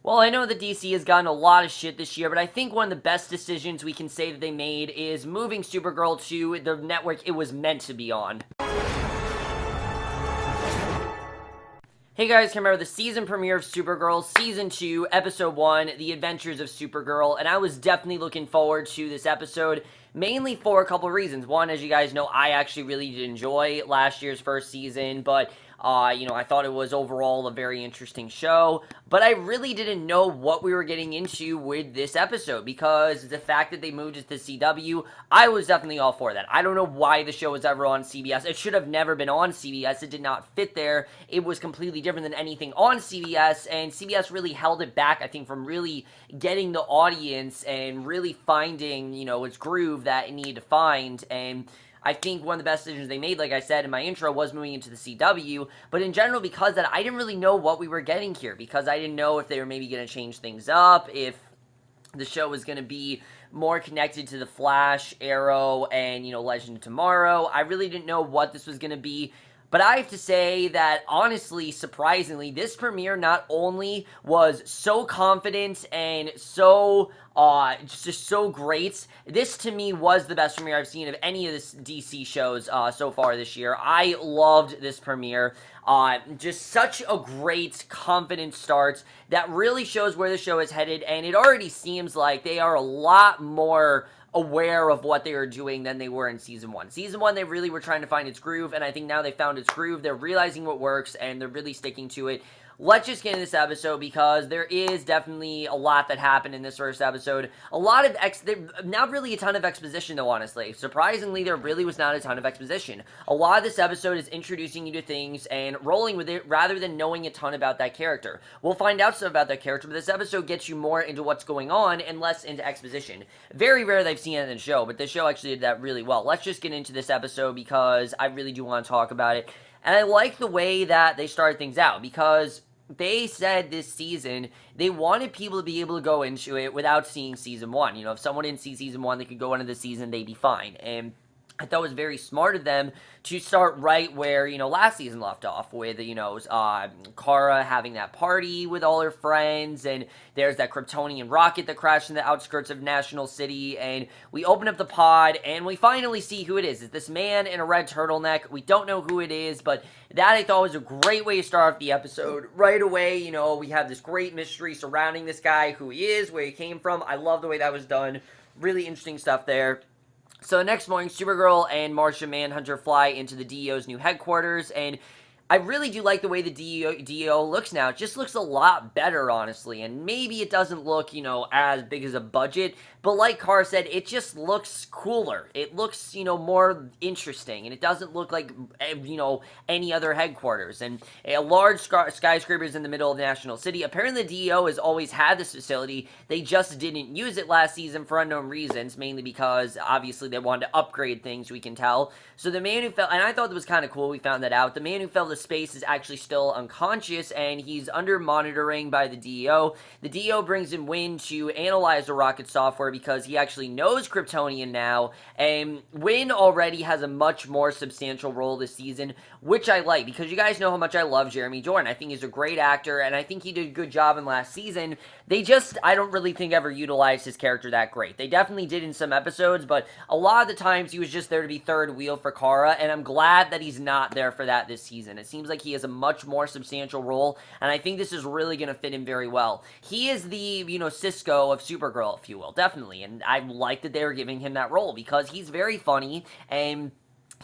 Well, I know that DC has gotten a lot of shit this year, but I think one of the best decisions we can say that they made is moving Supergirl to the network it was meant to be on. Hey guys, remember the season premiere of Supergirl, Season 2, Episode 1, The Adventures of Supergirl, and I was definitely looking forward to this episode, mainly for a couple of reasons. One, as you guys know, I actually really did enjoy last year's first season, but I thought it was overall a very interesting show, but I really didn't know what we were getting into with this episode, because the fact that they moved it to CW, I was definitely all for that. I don't know why the show was ever on CBS. It should have never been on CBS. It did not fit there. It was completely different than anything on CBS, and CBS really held it back, I think, from really getting the audience and really finding, its groove that it needed to find. And I think one of the best decisions they made, like I said in my intro, was moving into the CW, but in general, because that I didn't really know what we were getting here, because I didn't know if they were maybe going to change things up, if the show was going to be more connected to The Flash, Arrow, and, Legend of Tomorrow. I really didn't know what this was going to be. But I have to say that, honestly, surprisingly, this premiere not only was so confident and so, just so great, this to me was the best premiere I've seen of any of this DC shows so far this year. I loved this premiere. Just such a great, confident start that really shows where the show is headed, and it already seems like they are a lot more aware of what they were doing than they were in Season 1. Season 1, they really were trying to find its groove, and I think now they found its groove. They're realizing what works, and they're really sticking to it. Let's just get into this episode, because there is definitely a lot that happened in this first episode. A lot of not really a ton of exposition, though, honestly. Surprisingly, there really was not a ton of exposition. A lot of this episode is introducing you to things and rolling with it, rather than knowing a ton about that character. We'll find out stuff about that character, but this episode gets you more into what's going on and less into exposition. Very rare that I've seen it in the show, but this show actually did that really well. Let's just get into this episode, because I really do want to talk about it. And I like the way that they started things out, because they said this season they wanted people to be able to go into it without seeing Season 1. If someone didn't see Season 1, they could go into the season, they'd be fine. And I thought it was very smart of them to start right where, last season left off with, Kara having that party with all her friends, and there's that Kryptonian rocket that crashed in the outskirts of National City, and we open up the pod, and we finally see who it is. It's this man in a red turtleneck. We don't know who it is, but that I thought was a great way to start off the episode. Right away, we have this great mystery surrounding this guy, who he is, where he came from. I love the way that was done. Really interesting stuff there. So the next morning, Supergirl and Martian Manhunter fly into the DEO's new headquarters, and I really do like the way the DEO looks now. It just looks a lot better, honestly, and maybe it doesn't look, as big as a budget, but like Kara said, it just looks cooler. It looks, more interesting, and it doesn't look like, any other headquarters. And a large skyscraper is in the middle of National City. Apparently, the DEO has always had this facility. They just didn't use it last season for unknown reasons, mainly because, obviously, they wanted to upgrade things, we can tell. So the man who fell, and I thought that was kind of cool, we found that out, the man who fell to space is actually still unconscious, and he's under monitoring by the DEO. The DEO brings in Wynn to analyze the rocket software, because he actually knows Kryptonian now, and Wynn already has a much more substantial role this season, which I like, because you guys know how much I love Jeremy Jordan. I think he's a great actor, and I think he did a good job in last season. They just, I don't really think, ever utilized his character that great. They definitely did in some episodes, but a lot of the times he was just there to be third wheel for Kara, and I'm glad that he's not there for that this season. It seems like he has a much more substantial role, and I think this is really going to fit him very well. He is the, Cisco of Supergirl, if you will, definitely, and I like that they were giving him that role, because he's very funny, and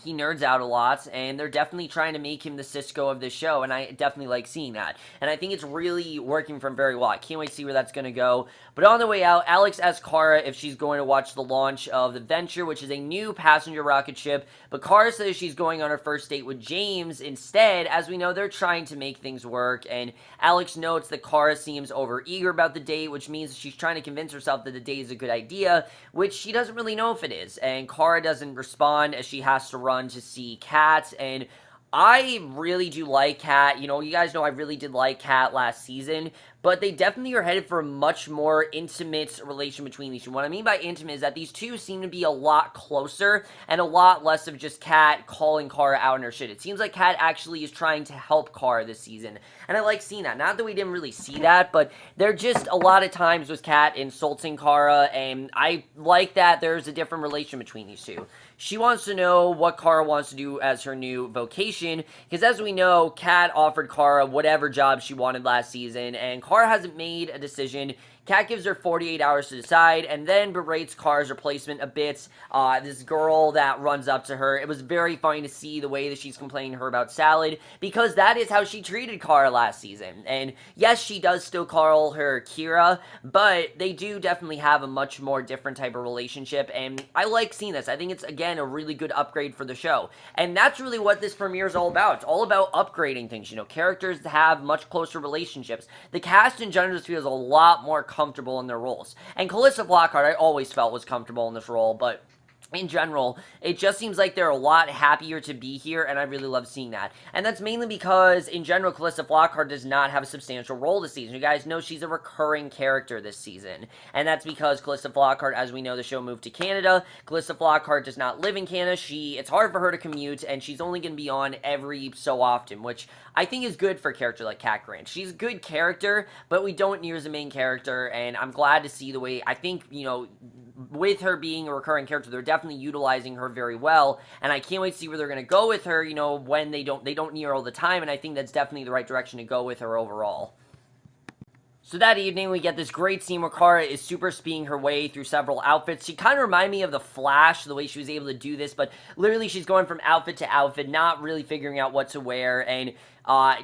he nerds out a lot, and they're definitely trying to make him the Cisco of this show, and I definitely like seeing that. And I think it's really working for him very well. I can't wait to see where that's going to go. But on the way out, Alex asks Kara if she's going to watch the launch of the Venture, which is a new passenger rocket ship, but Kara says she's going on her first date with James instead. As we know, they're trying to make things work, and Alex notes that Kara seems overeager about the date, which means she's trying to convince herself that the date is a good idea, which she doesn't really know if it is. And Kara doesn't respond, as she has to run to see Kat, and I really do like Kat. You guys know I really did like Kat last season, but they definitely are headed for a much more intimate relation between these two. What I mean by intimate is that these two seem to be a lot closer and a lot less of just Kat calling Kara out on her shit. It seems like Kat actually is trying to help Kara this season, and I like seeing that. Not that we didn't really see that, but there just a lot of times was Kat insulting Kara, and I like that there's a different relation between these two. She wants to know what Kara wants to do as her new vocation, because as we know, Kat offered Kara whatever job she wanted last season, and Kara hasn't made a decision. Kat gives her 48 hours to decide, and then berates Kara's replacement a bit. This girl that runs up to her. It was very funny to see the way that she's complaining to her about salad, because that is how she treated Kara last season. And yes, she does still call her Kira, but they do definitely have a much more different type of relationship, and I like seeing this. I think it's, again, a really good upgrade for the show. And that's really what this premiere is all about. It's all about upgrading things, you know, characters that have much closer relationships. The cast in general just feels a lot more comfortable in their roles. And Calista Flockhart, I always felt was comfortable in this role, but in general, it just seems like they're a lot happier to be here, and I really love seeing that. And that's mainly because, in general, Calista Flockhart does not have a substantial role this season. You guys know she's a recurring character this season, and that's because Calista Flockhart, as we know, the show moved to Canada. Calista Flockhart does not live in Canada. It's hard for her to commute, and she's only going to be on every so often, which I think is good for a character like Kat Grant. She's a good character, but we don't need her as a main character, and I'm glad to see the way, I think, you know, with her being a recurring character, they're definitely utilizing her very well, and I can't wait to see where they're going to go with her, you know, when they don't need her all the time, and I think that's definitely the right direction to go with her overall. So that evening, we get this great scene where Kara is super speeding her way through several outfits. She kind of reminded me of the Flash, the way she was able to do this, but literally she's going from outfit to outfit, not really figuring out what to wear, and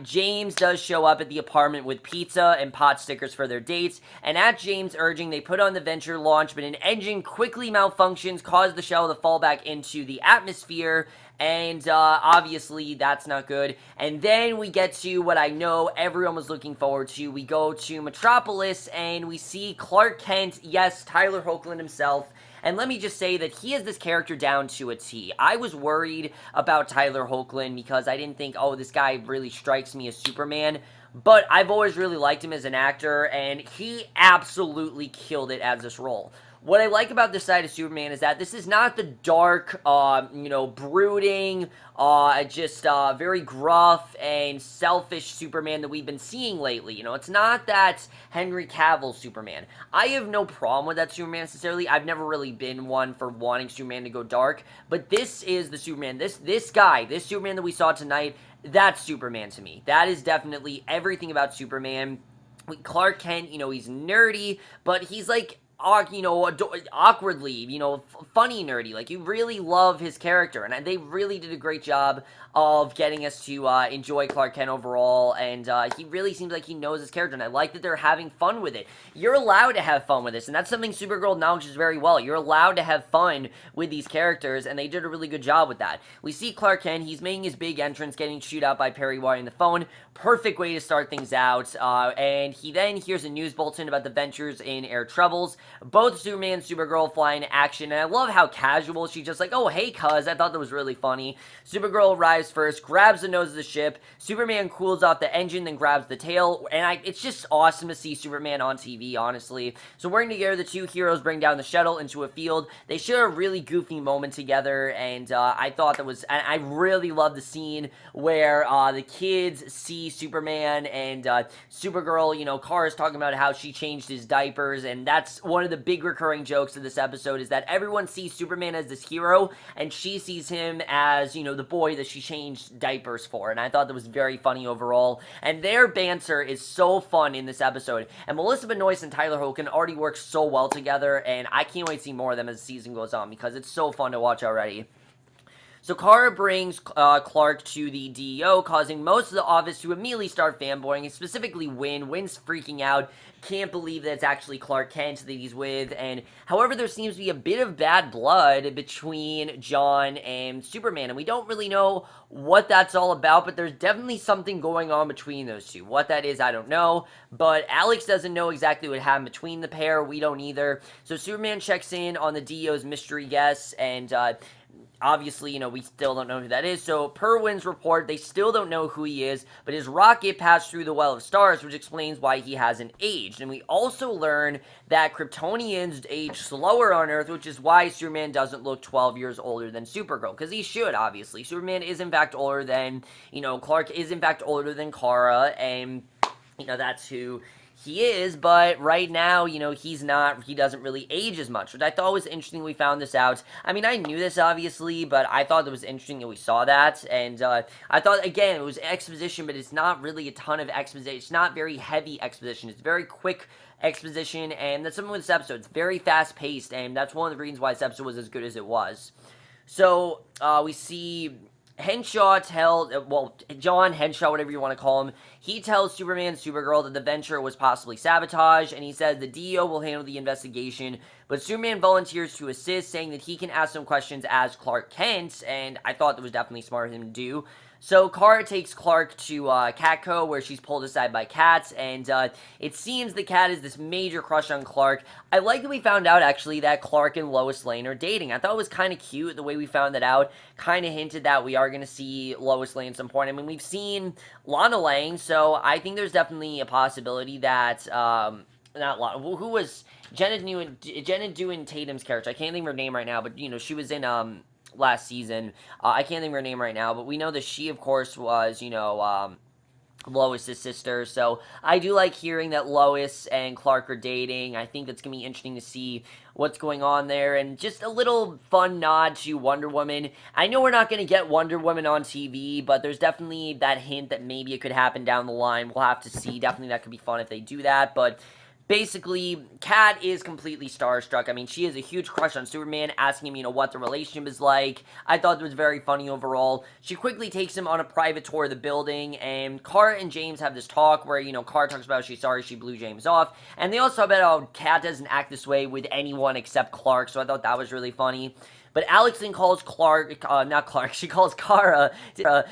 James does show up at the apartment with pizza and pot stickers for their dates, and at James' urging, they put on the Venture launch, but an engine quickly malfunctions, caused the shuttle to fall back into the atmosphere, and obviously that's not good. And then we get to what I know everyone was looking forward to. We go to Metropolis, and we see Clark Kent, yes, Tyler Hoechlin himself. And let me just say that he has this character down to a T. I was worried about Tyler Hoechlin because I didn't think, oh, this guy really strikes me as Superman. But I've always really liked him as an actor, and he absolutely killed it as this role. What I like about this side of Superman is that this is not the dark, you know, brooding, very gruff and selfish Superman that we've been seeing lately. You know, it's not that Henry Cavill Superman. I have no problem with that Superman necessarily. I've never really been one for wanting Superman to go dark, but this is the Superman. This Superman that we saw tonight, that's Superman to me. That is definitely everything about Superman. Clark Kent, you know, he's nerdy, but he's like, you know, awkwardly, you know, funny nerdy. Like, you really love his character, and they really did a great job of getting us to enjoy Clark Kent overall, and he really seems like he knows his character, and I like that they're having fun with it. You're allowed to have fun with this, and that's something Supergirl acknowledges very well. You're allowed to have fun with these characters, and they did a really good job with that. We see Clark Kent, he's making his big entrance, getting chewed out by Perry White on the phone. Perfect way to start things out, and he then hears a news bulletin about the Ventures in air troubles. Both Superman and Supergirl fly into action, and I love how casual she's just like, oh, hey, cuz, I thought that was really funny. Supergirl arrives first, grabs the nose of the ship. Superman cools off the engine, then grabs the tail, and it's just awesome to see Superman on TV, honestly. So working together, the two heroes bring down the shuttle into a field. They share a really goofy moment together, and I thought that was, I really love the scene where the kids see Superman, and Supergirl, you know, Kara's talking about how she changed his diapers, and that's one of the big recurring jokes of this episode, is that everyone sees Superman as this hero, and she sees him as, you know, the boy that she changed diapers for, and I thought that was very funny overall, and their banter is so fun in this episode, and Melissa Benoist and Tyler Hoechlin already work so well together, and I can't wait to see more of them as the season goes on, because it's so fun to watch already. So Kara brings Clark to the DEO, causing most of the office to immediately start fanboying, and specifically Winn. Winn's freaking out, can't believe that it's actually Clark Kent that he's with, and however, there seems to be a bit of bad blood between John and Superman, and we don't really know what that's all about, but there's definitely something going on between those two. What that is, I don't know, but Alex doesn't know exactly what happened between the pair. We don't either. So Superman checks in on the DEO's mystery guests, and Obviously, we still don't know who that is. So, per Wynn's report, they still don't know who he is, but his rocket passed through the Well of Stars, which explains why he hasn't aged. And we also learn that Kryptonians age slower on Earth, which is why Superman doesn't look 12 years older than Supergirl, because he should, obviously. Superman is, in fact, older than, Clark is, in fact, older than Kara, and, that's who he is, but right now, he doesn't really age as much, which I thought was interesting we found this out. I mean, I knew this, obviously, but I thought it was interesting that we saw that, and I thought, again, it was exposition, but it's not really a ton of exposition. It's not very heavy exposition. It's very quick exposition, and that's something with this episode. It's very fast-paced, and that's one of the reasons why this episode was as good as it was. So, we see John Henshaw, whatever you want to call him, he tells Superman and Supergirl that the venture was possibly sabotage, and he says the DEO will handle the investigation, but Superman volunteers to assist, saying that he can ask some questions as Clark Kent, and I thought that was definitely smart of him to do. So Kara takes Clark to Catco, where she's pulled aside by Kat, and it seems the Kat is this major crush on Clark. I like that we found out, actually, that Clark and Lois Lane are dating. I thought it was kind of cute the way we found that out. Kind of hinted that we are going to see Lois Lane at some point. I mean, we've seen Lana Lang, so I think there's definitely a possibility that, not Lana, who was Jenna Dewan Tatum's character? I can't think of her name right now, but, she was in, last season. I can't think of her name right now, but we know that she, of course, was, Lois's sister, so I do like hearing that Lois and Clark are dating. I think that's going to be interesting to see what's going on there, and just a little fun nod to Wonder Woman. I know we're not going to get Wonder Woman on TV, but there's definitely that hint that maybe it could happen down the line. We'll have to see. Definitely that could be fun if they do that, but basically, Kat is completely starstruck. I mean, she has a huge crush on Superman, asking him, what the relationship is like. I thought it was very funny overall. She quickly takes him on a private tour of the building, and Kara and James have this talk where, Kara talks about she's sorry she blew James off, and they also talk about how Kat doesn't act this way with anyone except Clark, so I thought that was really funny. But Alex then calls she calls Kara to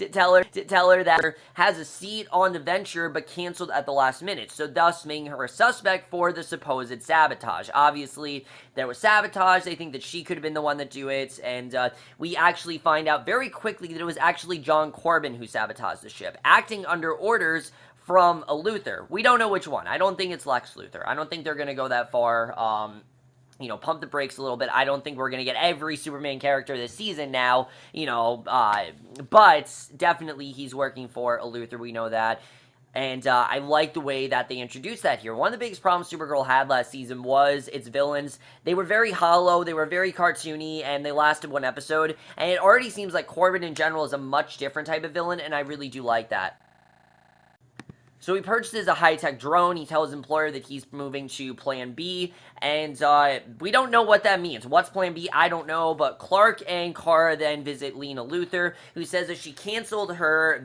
tell her that her has a seat on the venture but canceled at the last minute, so thus making her a suspect for the supposed sabotage. Obviously, there was sabotage. They think that she could have been the one that do it, and we actually find out very quickly that it was actually John Corbin who sabotaged the ship, acting under orders from a Luthor. We don't know which one. I don't think it's Lex Luthor. I don't think they're going to go that far. Pump the brakes a little bit. I don't think we're going to get every Superman character this season now, but definitely he's working for a Luthor, we know that, and I like the way that they introduced that here. One of the biggest problems Supergirl had last season was its villains. They were very hollow, they were very cartoony, and they lasted one episode, and it already seems like Corbin in general is a much different type of villain, and I really do like that. So he purchases a high-tech drone. He tells his employer that he's moving to Plan B, and we don't know what that means. What's Plan B? I don't know, but Clark and Kara then visit Lena Luthor, who says that she canceled her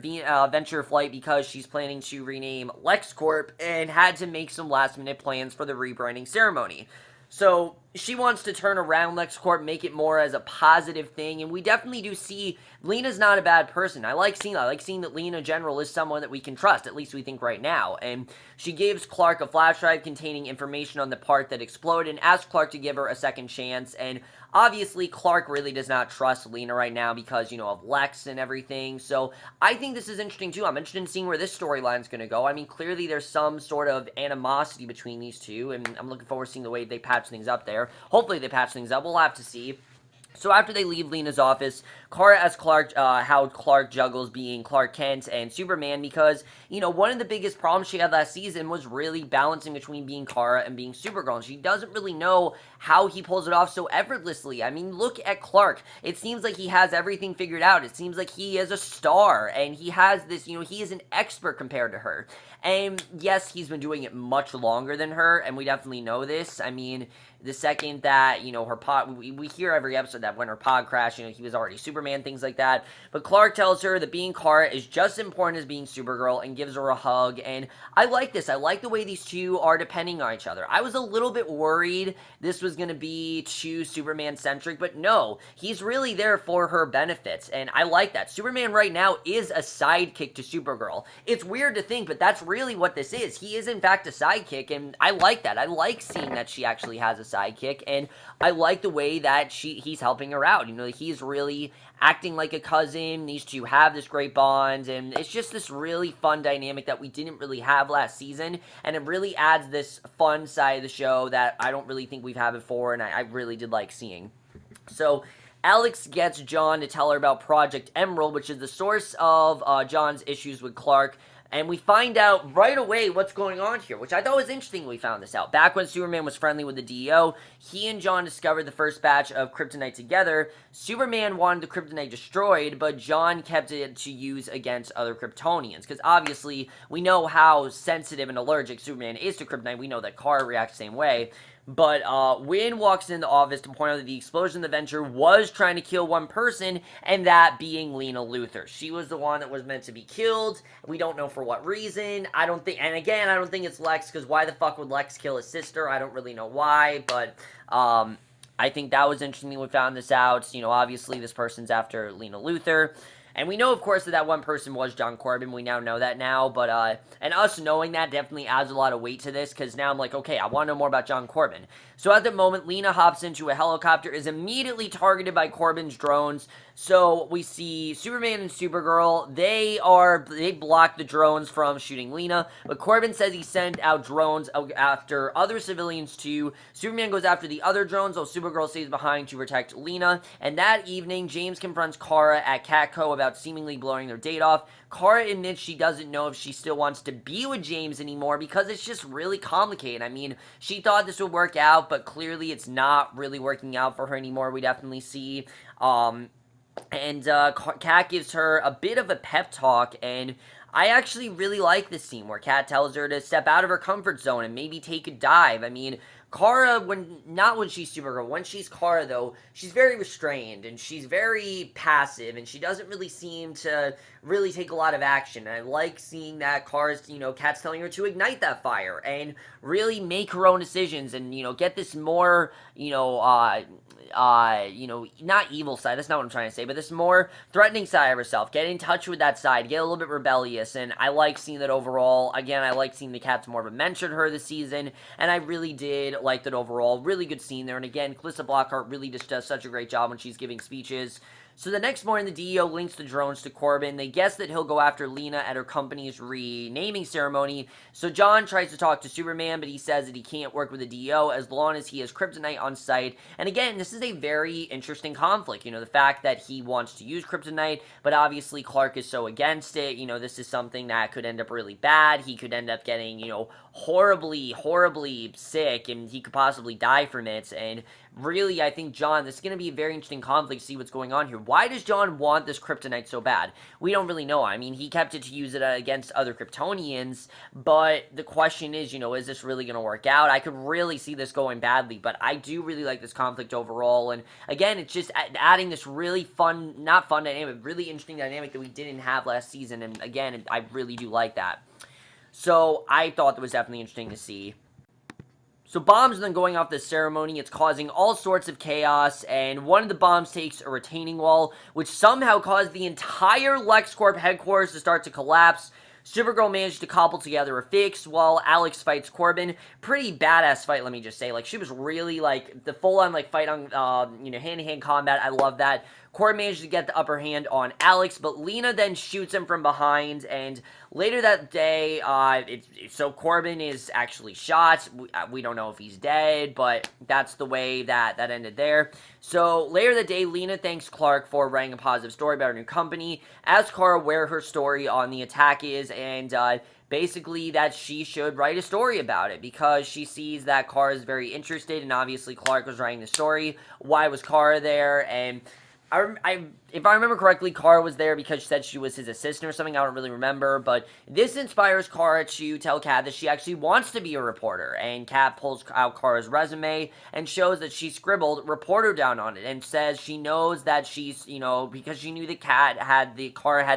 venture flight because she's planning to rename LexCorp and had to make some last-minute plans for the rebranding ceremony. So she wants to turn around LexCorp, make it more as a positive thing, and we definitely do see Lena's not a bad person. I like seeing that. I like seeing that Lena in general is someone that we can trust, at least we think right now. And she gives Clark a flash drive containing information on the part that exploded and asks Clark to give her a second chance, and obviously Clark really does not trust Lena right now because, of Lex and everything, so I think this is interesting too. I'm interested in seeing where this storyline is going to go. I mean, clearly there's some sort of animosity between these two, and I'm looking forward to seeing the way they patch things up there. Hopefully they patch things up. We'll have to see. So after they leave Lena's office, Kara asks Clark how Clark juggles being Clark Kent and Superman because, one of the biggest problems she had last season was really balancing between being Kara and being Supergirl, and she doesn't really know how he pulls it off so effortlessly. I mean, look at Clark. It seems like he has everything figured out. It seems like he is a star, and he has this, he is an expert compared to her. And yes, he's been doing it much longer than her, and we definitely know this. I mean, the second that, her pod, we hear every episode that when her pod crashed, he was already Superman, things like that. But Clark tells her that being Kara is just as important as being Supergirl and gives her a hug. And I like this. I like the way these two are depending on each other. I was a little bit worried this was going to be too Superman-centric, but no, he's really there for her benefits. And I like that. Superman right now is a sidekick to Supergirl. It's weird to think, but that's really what this is. He is, in fact, a sidekick, and I like that. I like seeing that she actually has a sidekick, and I like the way that he's helping helping her out. He's really acting like a cousin. These two have this great bond, and it's just this really fun dynamic that we didn't really have last season, and it really adds this fun side of the show that I don't really think we've had before, and I really did like seeing. So Alex gets John to tell her about Project Emerald, which is the source of John's issues with Clark. And we find out right away what's going on here, which I thought was interesting when we found this out. Back when Superman was friendly with the DEO, he and John discovered the first batch of kryptonite together. Superman wanted the kryptonite destroyed, but John kept it to use against other Kryptonians. Because obviously, we know how sensitive and allergic Superman is to kryptonite. We know that Kara reacts the same way. But Wynn walks in the office to point out that the explosion of the Venture was trying to kill one person, and that being Lena Luthor. She was the one that was meant to be killed. We don't know for what reason. I don't think it's Lex, because why the fuck would Lex kill his sister? I don't really know why, but I think that was interesting that we found this out. Obviously this person's after Lena Luthor. And we know, of course, that one person was John Corbin. We now know that now, but, and us knowing that definitely adds a lot of weight to this, because now I'm like, okay, I want to know more about John Corbin. So at the moment, Lena hops into a helicopter, is immediately targeted by Corbin's drones. So we see Superman and Supergirl, they block the drones from shooting Lena, but Corbin says he sent out drones after other civilians too. Superman goes after the other drones, while Supergirl stays behind to protect Lena. And that evening, James confronts Kara at Catco about seemingly blowing their date off. Kara admits she doesn't know if she still wants to be with James anymore, because it's just really complicated. I mean, she thought this would work out, but clearly it's not really working out for her anymore. We definitely see, and Kat gives her a bit of a pep talk, and I actually really like this scene where Kat tells her to step out of her comfort zone and maybe take a dive. I mean, Kara, not when she's Supergirl, when she's Kara, though, she's very restrained, and she's very passive, and she doesn't really seem to really take a lot of action. And I like seeing that Kara's, Kat's telling her to ignite that fire, and really make her own decisions, and, get this more, not evil side, that's not what I'm trying to say, but this more threatening side of herself. Get in touch with that side, get a little bit rebellious, and I like seeing that overall. Again, I like seeing the Cat's more of a mentor to her this season, and I really did like that overall. Really good scene there, and again, Calista Flockhart really just does such a great job when she's giving speeches. So the next morning, the DEO links the drones to Corbin. They guess that he'll go after Lena at her company's renaming ceremony. So John tries to talk to Superman, but he says that he can't work with the DEO as long as he has kryptonite on site. And again, this is a very interesting conflict. The fact that he wants to use kryptonite, but obviously Clark is so against it. This is something that could end up really bad. He could end up getting, horribly, horribly sick, and he could possibly die from it. And really, I think this is going to be a very interesting conflict to see what's going on here. Why does John want this kryptonite so bad? We don't really know. I mean, he kept it to use it against other Kryptonians, but the question is, is this really going to work out? I could really see this going badly, but I do really like this conflict overall, and again, it's just adding this really fun, not fun dynamic, really interesting dynamic that we didn't have last season, and again, I really do like that. So, I thought that was definitely interesting to see. So bombs are then going off this ceremony. It's causing all sorts of chaos, and one of the bombs takes a retaining wall, which somehow caused the entire LexCorp headquarters to start to collapse. Supergirl managed to cobble together a fix while Alex fights Corbin. Pretty badass fight, let me just say. She was really, the full-on, fight on, hand-to-hand combat. I love that. Corbin managed to get the upper hand on Alex, but Lena then shoots him from behind, and later that day, so Corbin is actually shot. We don't know if he's dead, but that's the way that ended there. So later that day, Lena thanks Clark for writing a positive story about her new company, asks Kara where her story on the attack is, and basically that she should write a story about it, because she sees that Kara is very interested, and obviously Clark was writing the story. Why was Kara there? And if I remember correctly, Kara was there because she said she was his assistant or something. I don't really remember, but this inspires Kara to tell Kat that she actually wants to be a reporter, and Kat pulls out Kara's resume and shows that she scribbled reporter down on it, and says she knows that she's, because she knew that Kara had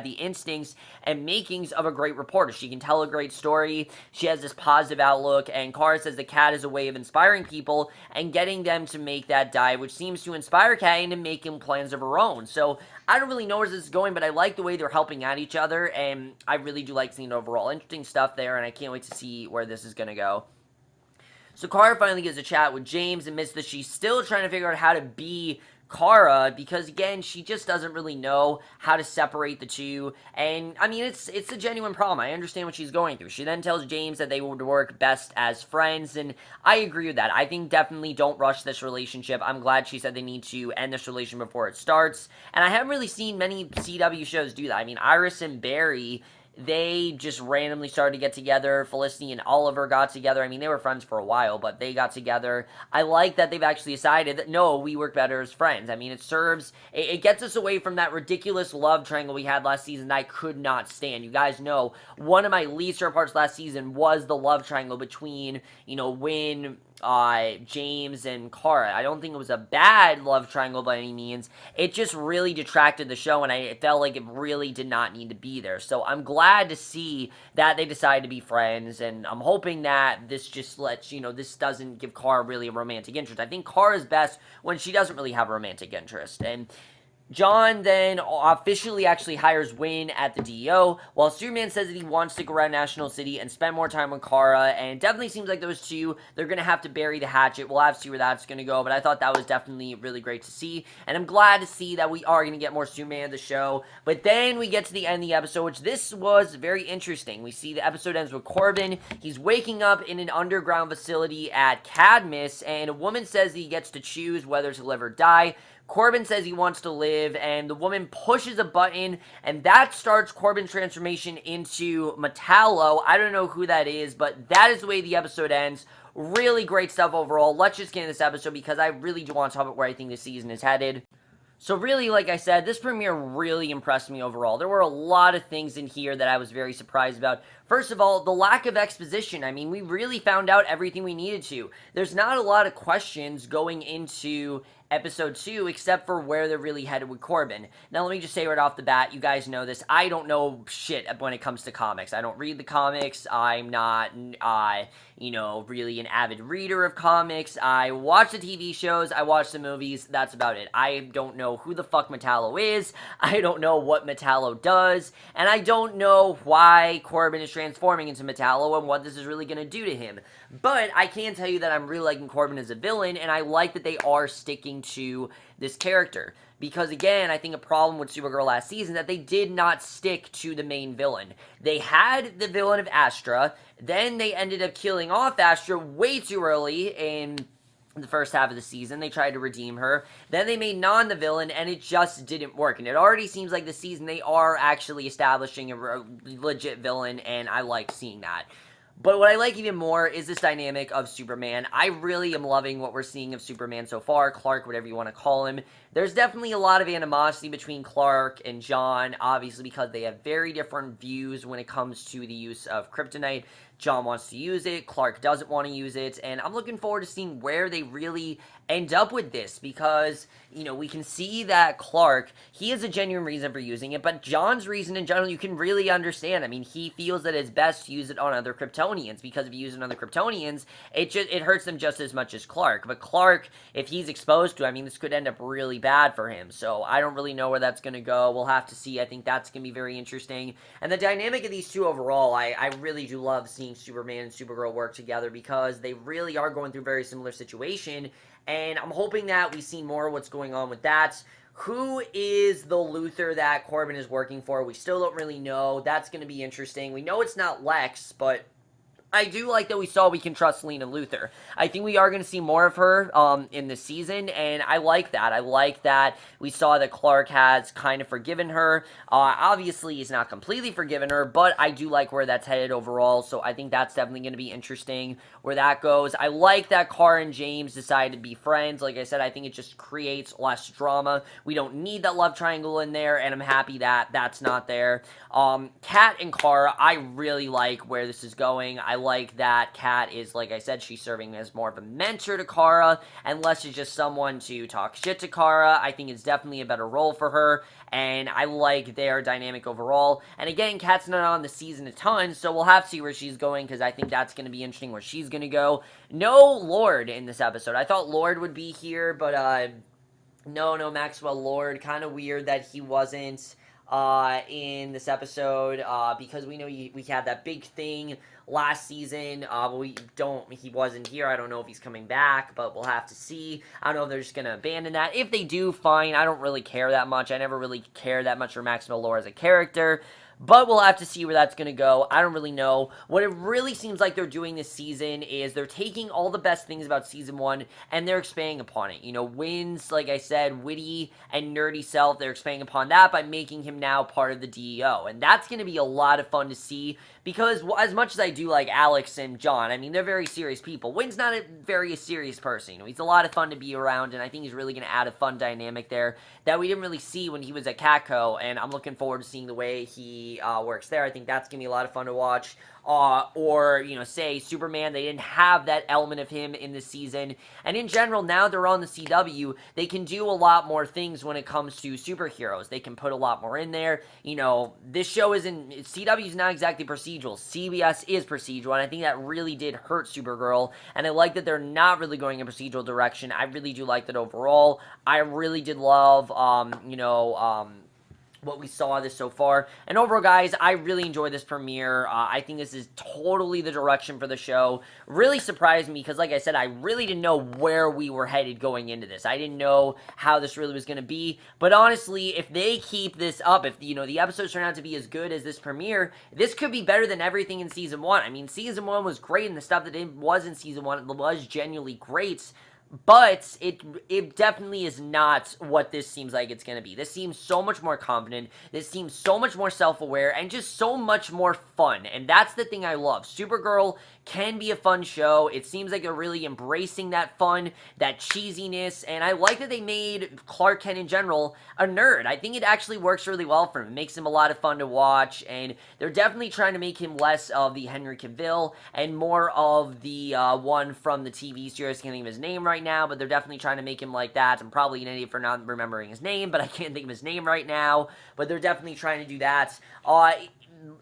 the instincts and makings of a great reporter. She can tell a great story, she has this positive outlook, and Kara says that Kat is a way of inspiring people and getting them to make that dive, which seems to inspire Kat into making plans of her own. So I don't really know where this is going, but I like the way they're helping out each other, and I really do like seeing it overall. Interesting stuff there, and I can't wait to see where this is going to go. So Kara finally gets a chat with James, admits that she's still trying to figure out how to be Kara, because again, she just doesn't really know how to separate the two, and I mean, it's a genuine problem. I understand what she's going through. She then tells James that they would work best as friends, and I agree with that. I think definitely don't rush this relationship. I'm glad she said they need to end this relationship before it starts, and I haven't really seen many CW shows do that. I mean, Iris and Barry, they just randomly started to get together. Felicity and Oliver got together. I mean, they were friends for a while, but they got together. I like that they've actually decided that, no, we work better as friends. I mean, it gets us away from that ridiculous love triangle we had last season that I could not stand. You guys know, one of my least favorite parts last season was the love triangle between, Wynn, James and Kara. I don't think it was a bad love triangle by any means. It just really detracted the show, and I felt like it really did not need to be there. So I'm glad to see that they decided to be friends, and I'm hoping that this just lets, this doesn't give Kara really a romantic interest. I think Kara's best when she doesn't really have a romantic interest, and John then officially actually hires Wynn at the DEO, while Superman says that he wants to go around National City and spend more time with Kara, and it definitely seems like those two, they're going to have to bury the hatchet. We'll have to see where that's going to go, but I thought that was definitely really great to see, and I'm glad to see that we are going to get more Superman in the show. But then we get to the end of the episode, which this was very interesting. We see the episode ends with Corbin. He's waking up in an underground facility at Cadmus, and a woman says that he gets to choose whether to live or die. Corbin says he wants to live, and the woman pushes a button, and that starts Corbin's transformation into Metallo. I don't know who that is, but that is the way the episode ends. Really great stuff overall. Let's just get into this episode, because I really do want to talk about where I think this season is headed. So really, like I said, this premiere really impressed me overall. There were a lot of things in here that I was very surprised about. First of all, the lack of exposition. I mean, we really found out everything we needed to. There's not a lot of questions going into episode 2, except for where they're really headed with Corbin. Now, let me just say right off the bat, you guys know this, I don't know shit when it comes to comics. I don't read the comics. I'm not, really an avid reader of comics. I watch the TV shows. I watch the movies. That's about it. I don't know who the fuck Metallo is. I don't know what Metallo does. And I don't know why Corbin is transforming into Metallo and what this is really going to do to him. But I can tell you that I'm really liking Corbin as a villain, and I like that they are sticking to this character. Because, again, I think a problem with Supergirl last season that they did not stick to the main villain. They had the villain of Astra, then they ended up killing off Astra way too early in the first half of the season. They tried to redeem her. Then they made Non the villain, and it just didn't work. And it already seems like this season they are actually establishing a legit villain, and I like seeing that. But what I like even more is this dynamic of Superman. I really am loving what we're seeing of Superman so far, Clark, whatever you want to call him. There's definitely a lot of animosity between Clark and John, obviously because they have very different views when it comes to the use of kryptonite. John wants to use it, Clark doesn't want to use it, and I'm looking forward to seeing where they really end up with this, because, we can see that Clark, he has a genuine reason for using it, but John's reason in general, you can really understand. I mean, he feels that it's best to use it on other Kryptonians, because if you use it on other Kryptonians, it hurts them just as much as Clark. But Clark, if he's exposed to it, I mean, this could end up really bad for him, so I don't really know where that's going to go. We'll have to see. I think that's going to be very interesting, and the dynamic of these two overall, I really do love seeing Superman and Supergirl work together, because they really are going through a very similar situation, and I'm hoping that we see more of what's going on with that. Who is the Luthor that Corbin is working for? We still don't really know. That's going to be interesting. We know it's not Lex, but I do like that we can trust Lena Luthor. I think we are going to see more of her in this season, and I like that. I like that we saw that Clark has kind of forgiven her. Obviously, he's not completely forgiven her, but I do like where that's headed overall, so I think that's definitely going to be interesting where that goes. I like that Kara and James decided to be friends. Like I said, I think it just creates less drama. We don't need that love triangle in there, and I'm happy that that's not there. Kat and Kara, I really like where this is going. I like that Kat is, like I said, she's serving as more of a mentor to Kara, and less is just someone to talk shit to Kara. I think it's definitely a better role for her, and I like their dynamic overall. And again, Kat's not on the season a ton, so we'll have to see where she's going, because I think that's going to be interesting where she's going to go. No Lord in this episode. I thought Lord would be here, but no Maxwell Lord. Kind of weird that he wasn't in this episode, because we know we had that big thing last season, but he wasn't here. I don't know if he's coming back, but we'll have to see. I don't know if they're just going to abandon that. If they do, fine. I don't really care that much. I never really cared that much for Max Malloy as a character. But we'll have to see where that's going to go. I don't really know. What it really seems like they're doing this season is they're taking all the best things about Season 1 and they're expanding upon it. You know, Wynn's, like I said, witty and nerdy self, they're expanding upon that by making him now part of the DEO. And that's going to be a lot of fun to see because as much as I do like Alex and John, I mean, they're very serious people. Wynn's not a very serious person. You know, he's a lot of fun to be around, and I think he's really going to add a fun dynamic there that we didn't really see when he was at Catco, and I'm looking forward to seeing the way he works there. I think that's going to be a lot of fun to watch. Or, you know, say Superman, they didn't have that element of him in the season. And in general, now they're on the CW, they can do a lot more things when it comes to superheroes. They can put a lot more in there. You know, this show CW is not exactly procedural. CBS is procedural, and I think that really did hurt Supergirl. And I like that they're not really going in procedural direction. I really do like that overall. I really did love, what we saw this so far. And overall, guys, I really enjoyed this premiere. I think this is totally the direction for the show. Really surprised me because, like I said, I really didn't know where we were headed going into this. I didn't know how this really was going to be. But honestly, if they keep this up, if, you know, the episodes turn out to be as good as this premiere, this could be better than everything in Season 1. I mean, Season 1 was great, and the stuff that it was in Season 1 was genuinely great. But it definitely is not what this seems like it's going to be. This seems so much more confident. This seems so much more self-aware and just so much more fun. And that's the thing I love. Supergirl can be a fun show. It seems like they're really embracing that fun, that cheesiness. And I like that they made Clark Kent in general a nerd. I think it actually works really well for him. It makes him a lot of fun to watch. And they're definitely trying to make him less of the Henry Cavill and more of the one from the TV series. I can't think of his name right now, but they're definitely trying to make him like that. I'm probably an idiot for not remembering his name, but I can't think of his name right now. But they're definitely trying to do that.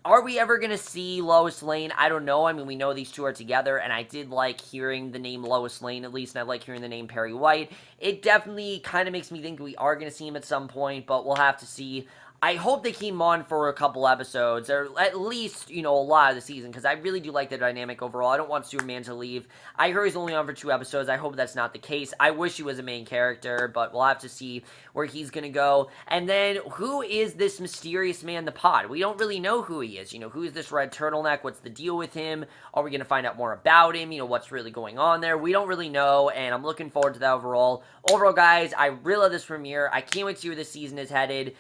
Are we ever going to see Lois Lane? I don't know. I mean, we know these two are together, and I did like hearing the name Lois Lane, at least, and I like hearing the name Perry White. It definitely kind of makes me think we are going to see him at some point, but we'll have to see. I hope they keep him on for a couple episodes, or at least, you know, a lot of the season, because I really do like the dynamic overall. I don't want Superman to leave. I heard he's only on for 2 episodes. I hope that's not the case. I wish he was a main character, but we'll have to see where he's going to go. And then, who is this mysterious man in the pod? We don't really know who he is. You know, who is this red turtleneck? What's the deal with him? Are we going to find out more about him? You know, what's really going on there? We don't really know, and I'm looking forward to that overall. Overall, guys, I really love this premiere. I can't wait to see where this season is headed.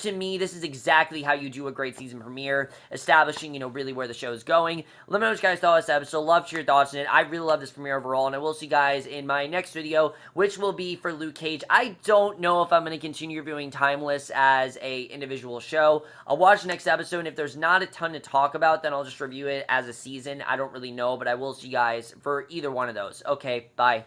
To me, this is exactly how you do a great season premiere, establishing, you know, really where the show is going. Let me know what you guys thought of this episode. Love to hear your thoughts on it. I really love this premiere overall, and I will see you guys in my next video, which will be for Luke Cage. I don't know if I'm going to continue reviewing Timeless as a individual show. I'll watch the next episode, and if there's not a ton to talk about, then I'll just review it as a season. I don't really know, but I will see you guys for either one of those. Okay, bye.